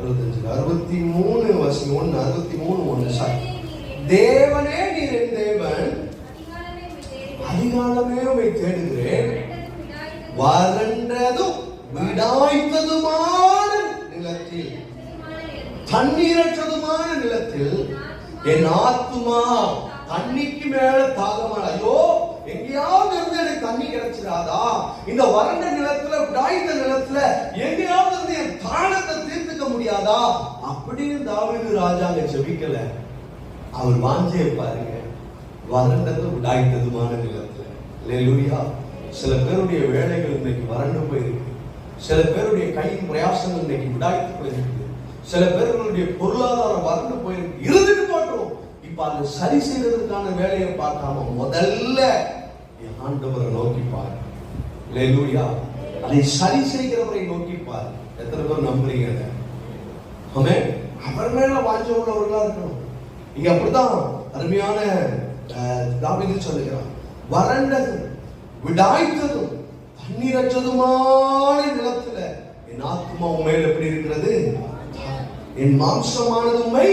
63 வசனம் 1, 63:1. சாரி, தேவனே நீர் என் தேவன், அதிகாலமே உம்மை தேடுகிறேன், வறண்டதும் விடாய்த்ததுமான நிலத்தில், தண்ணீரற்றதுமான நிலத்தில் என் ஆத்துமா தண்ணிக்கு மேல தாகமான, ஐயோ எங்கேயாவது இருந்து எனக்கு தண்ணி கிடைச்சிடாதா, இந்த வறண்ட நிலத்துல விடாய்த்த நிலத்துல எங்கேயாவது இருந்து என் தாகத்தை தீர்த்துக்க முடியாதா அப்படின்னு தாவீது ராஜாங்க ஜெபிக்கல. அவர் வாஞ்சையை பாருங்க, வறண்டதும் விடாய்த்ததுமான நிலத்துல. அல்லேலூயா. சில பேருடைய வேலைகள் இன்னைக்கு வறண்டு போயிருக்கு, சில பேருடைய கையின் பிரயாசங்கள் இன்னைக்கு விடாய்த்து போயிருக்கு, சில பேர்களுடைய பொருளாதாரம் வறண்டு போயிருக்கு. இருந்துட்டு போட்டோம், இப்ப அதை சரி செய்யறதுக்கான வேலையை பார்க்காம முதல்ல என் ஆண்டவரை நோக்கி பாரு. அல்லேலூயா. அதை சரி செய்கிறவரை நோக்கி பாரு. எத்தனை பேர் நம்புறீங்க? ஆமென். அவர் மேல வாஞ்சை உள்ளவர்களா இருக்கணும். இங்க அப்படிதான் அருமையான தாவீது சொல்லுகிறார், வறண்டது விடாய்த்ததும் தண்ணீரற்றதுமான நிலத்துல என் ஆத்மா உண்மையில் எப்படி இருக்கிறது, என் மாம்சமானது உண்மை